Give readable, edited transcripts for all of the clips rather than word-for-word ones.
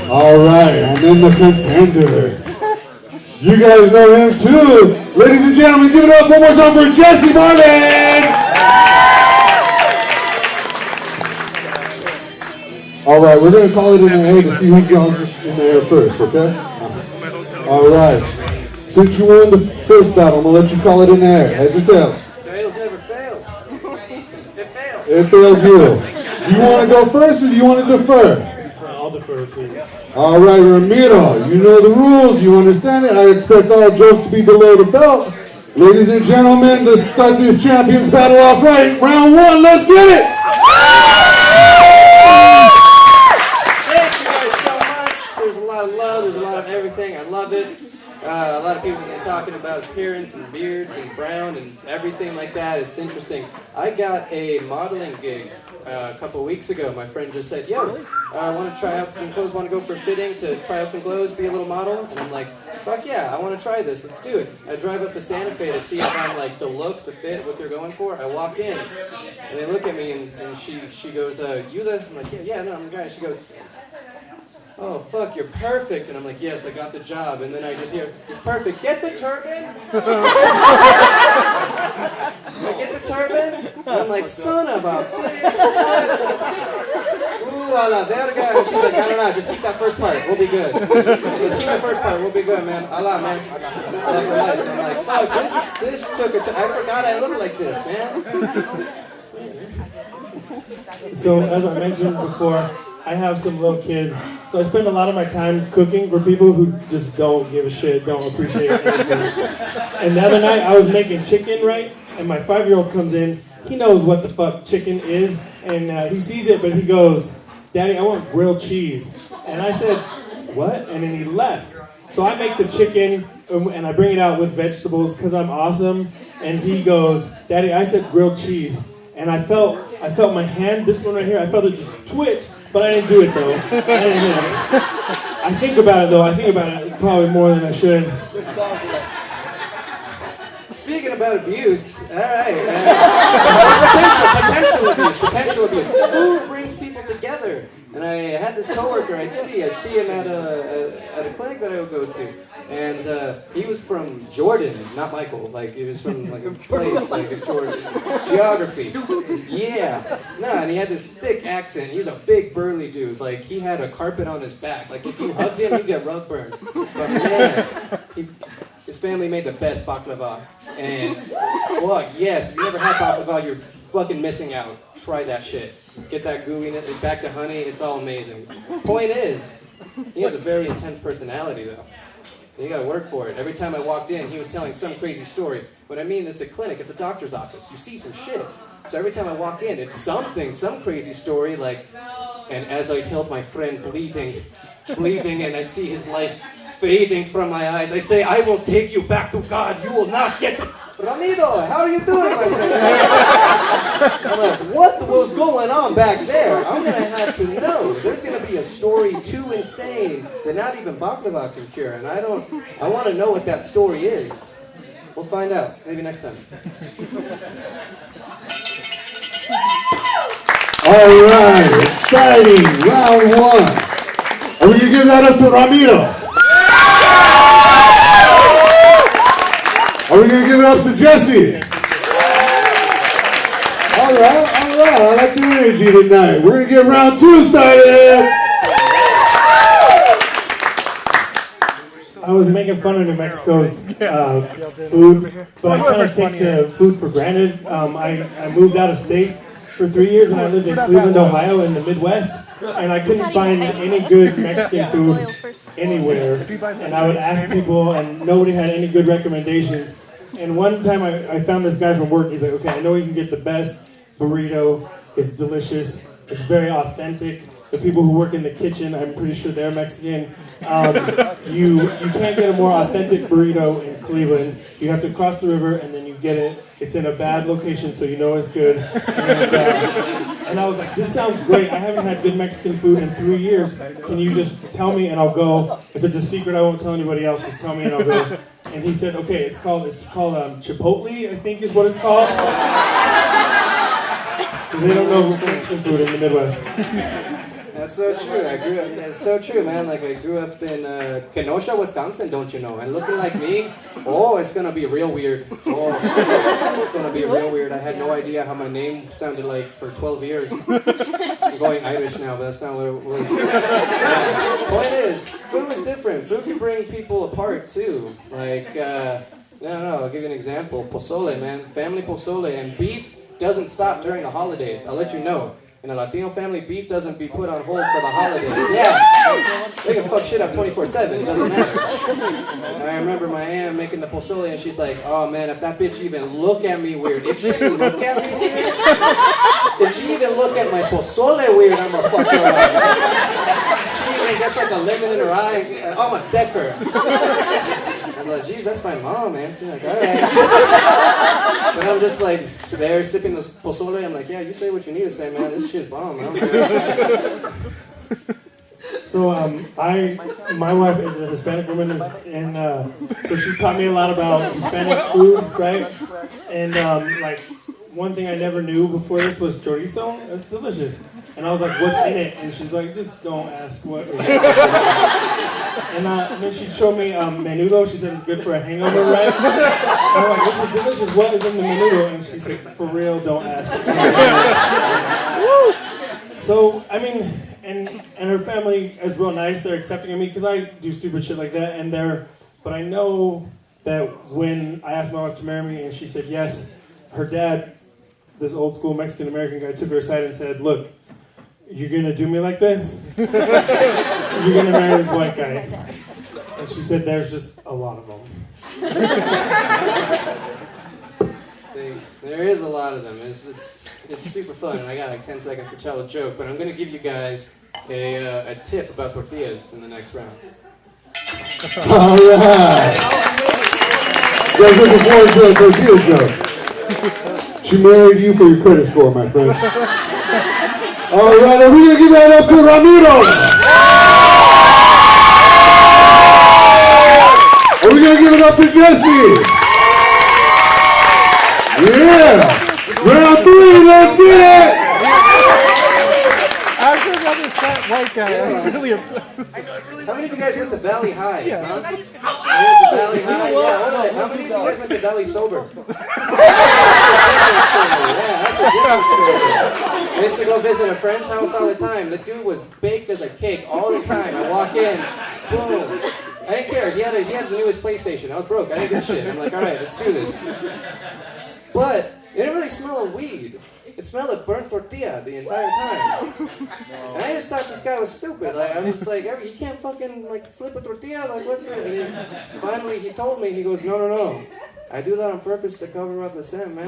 All right, and then the contender. You guys know him too. Ladies and gentlemen, give it up one more time for Jesse Martin. All right, we're going to call it in the air to see who goes in the air first, okay? All right. Since you won the first battle, I'm going to let you call it in the air. Heads or tails? Tails never fails. It fails. It failed you. Do you want to go first or do you want to defer? I'll defer, please. All right, Ramiro, you know the rules. You understand it. I expect all jokes to be below the belt. Ladies and gentlemen, let's start this champions battle off right. Round one, let's get it. Thank you guys so much. There's a lot of love. There's a lot of everything. I love it. A lot of people have been talking about appearance and beards and brown and everything like that. It's interesting. I got a modeling gig a couple of weeks ago. My friend just said, yo, I want to try out some clothes, want to go for a fitting to try out some clothes, be a little model. And I'm like, fuck yeah, I want to try this. Let's do it. I drive up to Santa Fe to see if I'm like the look, the fit, what they're going for. I walk in and they look at me and she goes, you the? I'm like, yeah, no, I'm the guy. She goes, oh, fuck, you're perfect. And I'm like, yes, I got the job. And then I just hear, he's perfect. Get the turban? I get the turban? And I'm like, son of a bitch. Ooh, a la verga. And she's like, no, just keep that first part. We'll be good. Just keep that first part. We'll be good, man. A la, man. A la for life. And I'm like, fuck, this took a I forgot I looked like this, man. So, as I mentioned before, I have some little kids, so I spend a lot of my time cooking for people who just don't give a shit, don't appreciate anything. And the other night, I was making chicken, right? And my 5-year-old comes in, he knows what the fuck chicken is, and he sees it, but he goes, Daddy, I want grilled cheese. And I said, what? And then he left. So I make the chicken, and I bring it out with vegetables, because I'm awesome, and he goes, Daddy, I said grilled cheese. And I felt my hand, this one right here, I felt it just twitch, but I didn't do it though. I think about it though, I think about it probably more than I should. Speaking about abuse, all right. Potential abuse. Food brings people together. And I had this coworker I'd see him at a clinic that I would go to. And he was from Jordan, not Michael. Like, he was from like a place like a Jordan. Geography. Yeah. No, and he had this thick accent. He was a big burly dude. Like, he had a carpet on his back. Like, if you hugged him, you'd get rug burned. But man, his family made the best baklava. And fuck, yes, if you never had baklava, you're fucking missing out. Try that shit. Get that gooey back to honey. It's all amazing. Point is, he has a very intense personality, though. You gotta work for it. Every time I walked in, he was telling some crazy story. When I mean it's a clinic, it's a doctor's office. You see some shit. So every time I walk in, it's some crazy story like, and as I held my friend bleeding, and I see his life fading from my eyes, I say, I will take you back to God. You will not get... Ramiro, how are you doing, my friend? I'm like, what was going on back there? I'm going to have to know. There's going to be a story too insane that not even baklava can cure. And I want to know what that story is. We'll find out. Maybe next time. All right, exciting. Round one. Are we going to give that up to Ramiro? Are we going to give it up to Jesse? All right. I like the energy tonight. We're going to get round two started. I was making fun of New Mexico's food, but I kind of take the food for granted. I moved out of state for 3 years, and I lived in Cleveland, Ohio, in the Midwest, and I couldn't find any good Mexican food anywhere. And I would ask people, and nobody had any good recommendations. And one time I found this guy from work. He's like, okay, I know you can get the best burrito. It's delicious. It's very authentic. The people who work in the kitchen, I'm pretty sure they're Mexican. You can't get a more authentic burrito in Cleveland. You have to cross the river and then you get it. It's in a bad location, so you know it's good. And I was like, this sounds great. I haven't had good Mexican food in 3 years. Can you just tell me and I'll go? If it's a secret, I won't tell anybody else. Just tell me and I'll go. And he said, okay, it's called Chipotle, I think is what it's called. Because they don't know Mexican food in the Midwest. That's so true. I grew up. It's so true, man. Like I grew up in Kenosha, Wisconsin. Don't you know? And looking like me, oh, it's gonna be real weird. Oh, it's gonna be real weird. I had no idea how my name sounded like for 12 years. I'm going Irish now, but that's not what it was. Point is, food is different. Food can bring people apart too. Like, no, I'll give you an example. Pozole, man. Family pozole and beef doesn't stop during the holidays. I'll let you know. In a Latino family, beef doesn't be put on hold for the holidays. Yeah, they can fuck shit up 24/7. It doesn't matter. I remember my aunt making the pozole, and she's like, "Oh man, if that bitch even look at me weird, if she look at me weird, if she even look at my pozole weird, I'm gonna fuck her up." She even gets like a lemon in her eye. I'm a decker. I was like, "Geez, that's my mom, man." She's like, "All right." But I'm just like there sipping this pozole. I'm like, "Yeah, you say what you need to say, man. This shit's bomb." I don't care. So my wife is a Hispanic woman, and so she's taught me a lot about Hispanic food, right? And like one thing I never knew before this was chorizo. It's delicious. And I was like, "What's in it?" And she's like, "Just don't ask what is in it." And then she showed me menudo. She said it's good for a hangover, right? And I'm like, "This is delicious. What is in the menudo?" And she said, "For real, don't ask." So I mean, and her family is real nice. They're accepting of me because I do stupid shit like that, and but I know that when I asked my wife to marry me and she said yes, her dad, this old school Mexican American guy, took her aside and said, "Look, you're gonna do me like this? You're gonna marry this white guy." And she said, "There's just a lot of them." There is a lot of them. It's super fun, and I got like 10 seconds to tell a joke, but I'm gonna give you guys a tip about tortillas in the next round. All right. Guys, looking forward to a tortilla joke. She married you for your credit score, my friend. All right, are we gonna give that up to Ramiro? Are we gonna give it up to Jesse? Yeah! Round 3, let's get it! After another fat white guy, I really. How many of you guys went to Valley High? Yeah. Huh? You went to Valley High? Yeah, hold on. How many of you guys went to Valley sober? Yeah, that's a different story. I used to go visit a friend's house all the time. The dude was baked as a cake all the time. I walk in, boom. I didn't care. He had the newest PlayStation. I was broke. I didn't give a shit. I'm like, all right, let's do this. But it didn't really smell of weed. It smelled like burnt tortilla the entire time. And I just thought this guy was stupid. Like I'm just like, he can't fucking like flip a tortilla. Like what? And finally he told me, he goes, no. I do that on purpose to cover up the scent, man.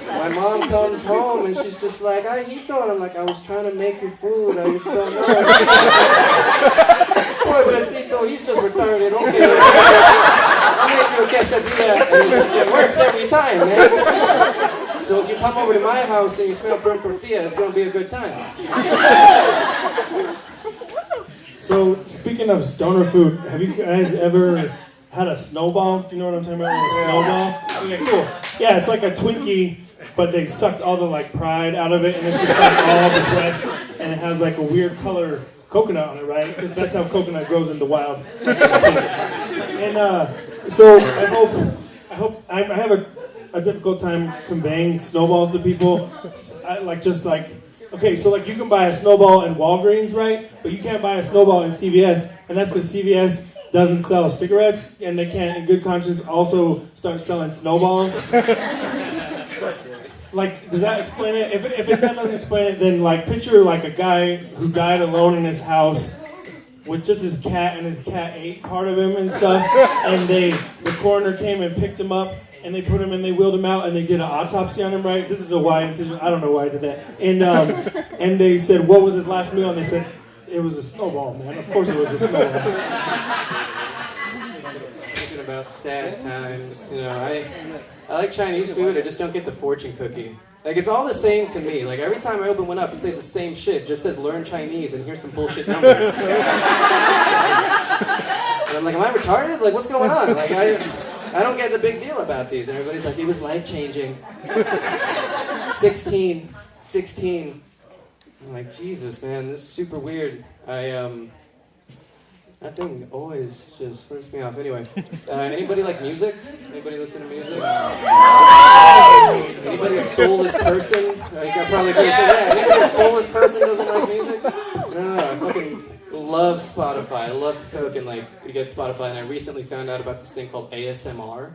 My mom comes home and she's just like, "Ay, hito," and I'm like, "I was trying to make you food. I just don't know." Pobrecito, he's just retarded. Okay, I'll make you a quesadilla. And it works every time, man. So if you come over to my house and you smell burnt tortilla, it's gonna be a good time. So speaking of stoner food, have you guys ever had a snowball? Do you know what I'm talking about? A snowball? Okay, cool. Yeah, it's like a Twinkie, but they sucked all the like pride out of it, and it's just like all depressed, and it has like a weird color coconut on it, right? Because that's how coconut grows in the wild. And so I have a difficult time conveying snowballs to people. Okay, so like you can buy a snowball in Walgreens, right? But you can't buy a snowball in CVS, and that's because CVS doesn't sell cigarettes, and they can't, in good conscience, also start selling snowballs. Like, does that explain it? If that doesn't explain it, then like picture like a guy who died alone in his house with just his cat, and his cat ate part of him and stuff, and the coroner came and picked him up, and they put him and they wheeled him out, and they did an autopsy on him, right? This is a Y incision. I don't know why I did that. And they said, "What was his last meal?" And they said, "It was a snowball, man. Of course it was a snowball." Thinking about sad times, you know, I like Chinese food, I just don't get the fortune cookie. Like, it's all the same to me. Like, every time I open one up, it says the same shit. It just says, learn Chinese, and here's some bullshit numbers. And I'm like, am I retarded? Like, what's going on? Like, I don't get the big deal about these. And everybody's like, it was life-changing. 16. I'm like, Jesus, man, this is super weird. That thing always just freaks me off. Anyway, anybody like music? Anybody listen to music? Anybody a soulless person? You got probably say, yeah, anybody a soulless person doesn't like music? No, I fucking love Spotify. I love to cook and like you get Spotify, and I recently found out about this thing called ASMR.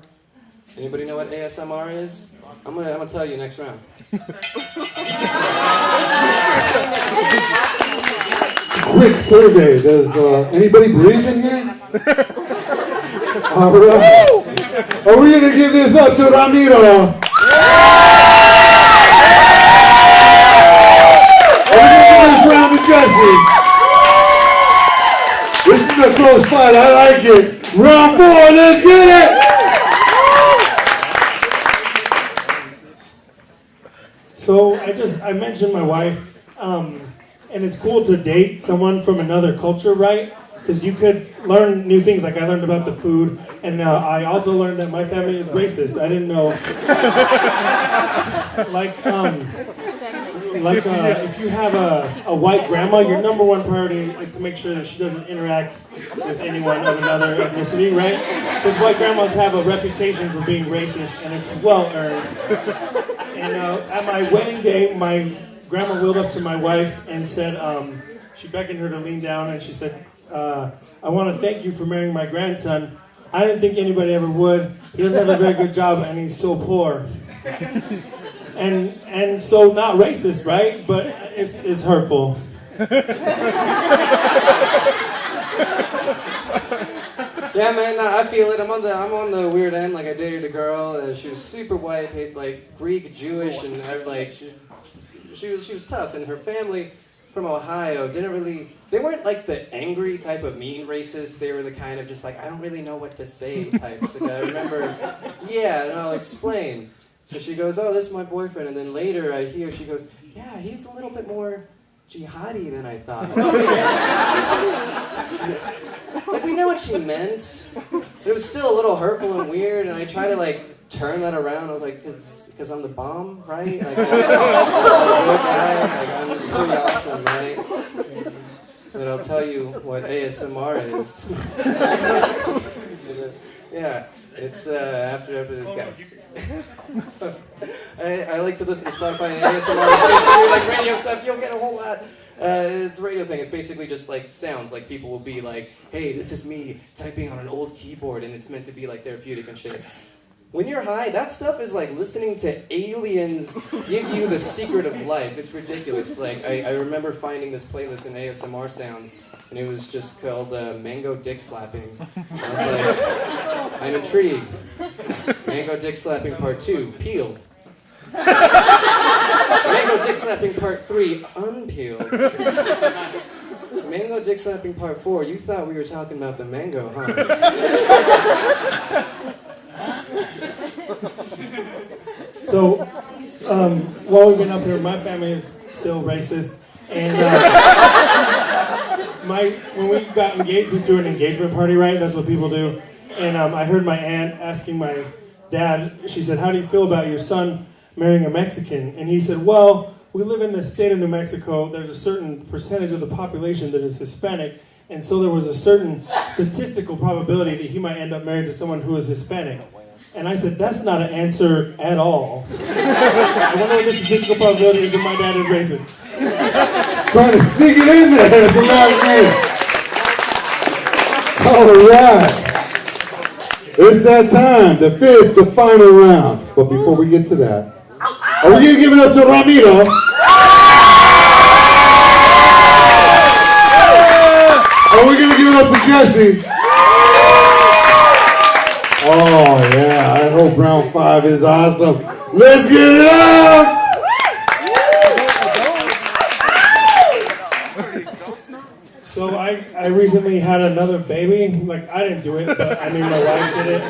Anybody know what ASMR is? I'm gonna tell you next round. Quick survey. Does anybody breathe in here? All right. Are we going to give this up to Ramiro? Are we going to give this round to Jesse? This is a close fight. I like it. Round 4. Let's get it. So I mentioned my wife, and it's cool to date someone from another culture, right? Because you could learn new things. Like I learned about the food, and I also learned that my family is racist. I didn't know. If you have a white grandma, your number one priority is to make sure that she doesn't interact with anyone of another ethnicity, right? Because white grandmas have a reputation for being racist, and it's well earned. And at my wedding day, my grandma wheeled up to my wife and said, she beckoned her to lean down, and she said, I want to thank you for marrying my grandson. I didn't think anybody ever would. He doesn't have a very good job, and he's so poor. And so not racist, right? But it's hurtful. Yeah, man, I feel it. I'm on the weird end. Like I dated a girl. She was super white, tastes like Greek, Jewish, and she was tough. And her family from Ohio they weren't like the angry type of mean racist. They were the kind of just like, I don't really know what to say types. Like I remember, yeah, and I'll explain. So she goes, oh, this is my boyfriend. And then later I hear she goes, yeah, he's a little bit more jihadi than I thought. Like, we know what she meant. But it was still a little hurtful and weird. And I try to, like, turn that around. I was like, because I'm the bomb, right? Like, I'm a good guy. Like, I'm pretty awesome, right? But I'll tell you what ASMR is. Yeah, it's after this guy. I like to listen to Spotify and ASMR. It's basically like radio stuff. You'll get a whole lot. It's a radio thing. It's basically just like sounds. Like people will be like, "Hey, this is me typing on an old keyboard," and it's meant to be like therapeutic and shit. When you're high, that stuff is like listening to aliens give you the secret of life. It's ridiculous. Like I remember finding this playlist in ASMR sounds, and it was just called Mango Dick Slapping. And I was like, I'm intrigued. Mango Dick Slapping Part 2, peeled. Mango Dick Slapping Part 3, unpeeled. Mango Dick Slapping Part 4, you thought we were talking about the mango, huh? So, while we've been up here, my family is still racist. And when we got engaged, we threw an engagement party, right? That's what people do. And I heard my aunt asking my dad, she said, how do you feel about your son marrying a Mexican? And he said, well, we live in the state of New Mexico. There's a certain percentage of the population that is Hispanic. And so there was a certain statistical probability that he might end up married to someone who is Hispanic. And I said, that's not an answer at all. I wonder what the statistical probability is that my dad is racist. Trying to sneak it in there at the last minute. All right. It's that time, the fifth, the final round. But before we get to that, are we going to give it up to Ramiro? Are we going to give it up to Jesse? Oh, yeah, I hope round 5 is awesome. Let's get it up! So I recently had another baby. Like, I didn't do it, but I mean, my wife did it.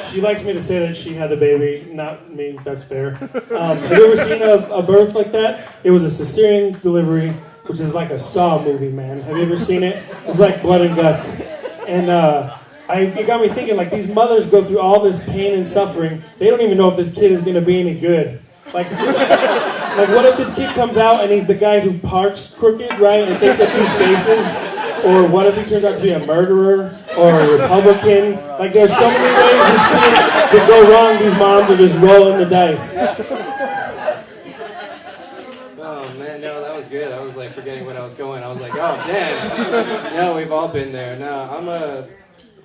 She likes me to say that she had the baby, not me. That's fair. Have you ever seen a birth like that? It was a cesarean delivery, which is like a Saw movie, man. Have you ever seen it? It's like blood and guts. And it got me thinking, like, these mothers go through all this pain and suffering. They don't even know if this kid is going to be any good. Like, Like, what if this kid comes out and he's the guy who parks crooked, right, and takes up 2 spaces? Or what if he turns out to be a murderer or a Republican? Like, there's so many ways this kid could go wrong. These moms are just rolling the dice. Oh man, no, that was good. I was like forgetting what I was going. I was like, oh damn. No, we've all been there. No, I'm a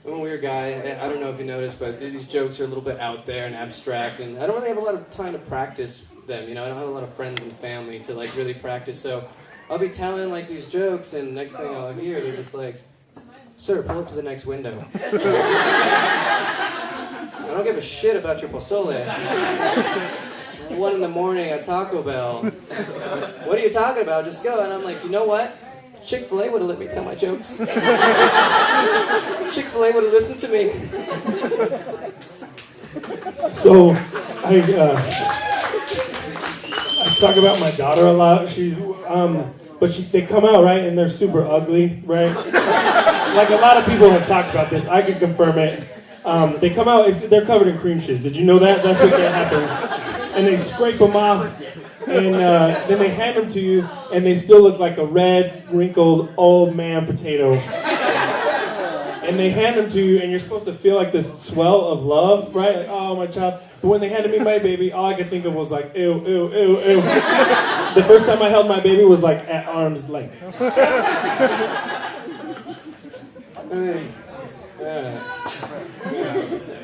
weird guy. I don't know if you noticed, but these jokes are a little bit out there and abstract, and I don't really have a lot of time to practice them. You know, I don't have a lot of friends and family to like really practice. So I'll be telling like these jokes, and next thing I'll hear, they're just like, "Sir, pull up to the next window." I don't give a shit about your pozole. It's 1 in the morning at Taco Bell. What are you talking about? Just go. And I'm like, you know what? Chick-fil-A would have let me tell my jokes. Chick-fil-A would have listened to me. So, I talk about my daughter a lot. She's, they come out, right, and they're super ugly, right? Like a lot of people have talked about this. I can confirm it. They come out, they're covered in cream cheese. Did you know that? That's what that happens. And they scrape them off, and then they hand them to you, and they still look like a red, wrinkled, old man potato. And they hand them to you, and you're supposed to feel like this swell of love, right? Like, oh, my child. But when they handed me my baby, all I could think of was like, ew, ew, ew, ew. The first time I held my baby was like at arm's length.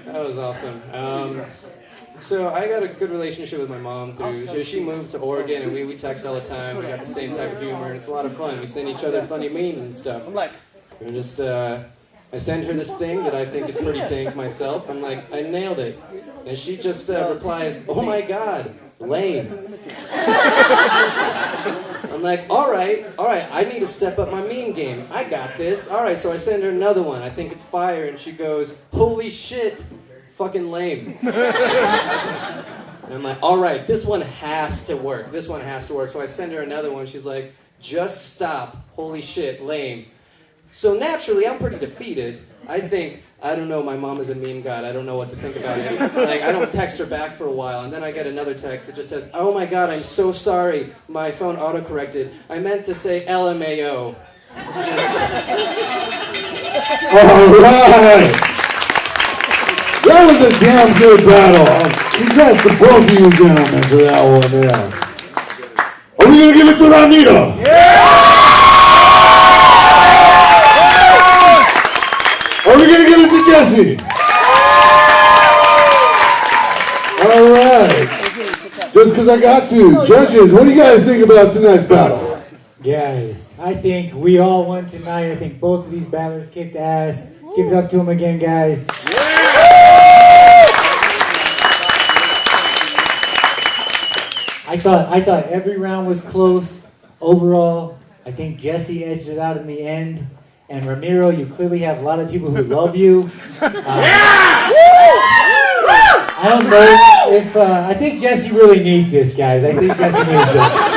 That was awesome. So I got a good relationship with my mom through. She moved to Oregon, and we text all the time. We got the same type of humor, and it's a lot of fun. We send each other funny memes and stuff. We're just I send her this thing that I think is pretty dank myself. I'm like, I nailed it, and she just replies, "Oh my God, lame." I'm like, all right, I need to step up my meme game. I got this. All right, so I send her another one. I think it's fire, and she goes, "Holy shit, fucking lame." And I'm like, all right, this one has to work. This one has to work. So I send her another one. She's like, "Just stop. Holy shit, lame." So naturally, I'm pretty defeated. I think, I don't know, my mom is a meme god. I don't know what to think about it. Like, I don't text her back for a while, and then I get another text that just says, "Oh my God, I'm so sorry. My phone autocorrected. I meant to say LMAO." All right. That was a damn good battle. Congrats to both of you gentlemen for that one there. Are we going to give it to Ramiro? Are we going to give it to Jesse? All right. Just because I got to. Judges, what do you guys think about tonight's battle? Guys, I think we all won tonight. I think both of these battlers kicked ass. Give it up to them again, guys. I thought every round was close. Overall, I think Jesse edged it out in the end. And Ramiro, you clearly have a lot of people who love you. I don't know if I think Jesse really needs this, guys. I think Jesse needs this.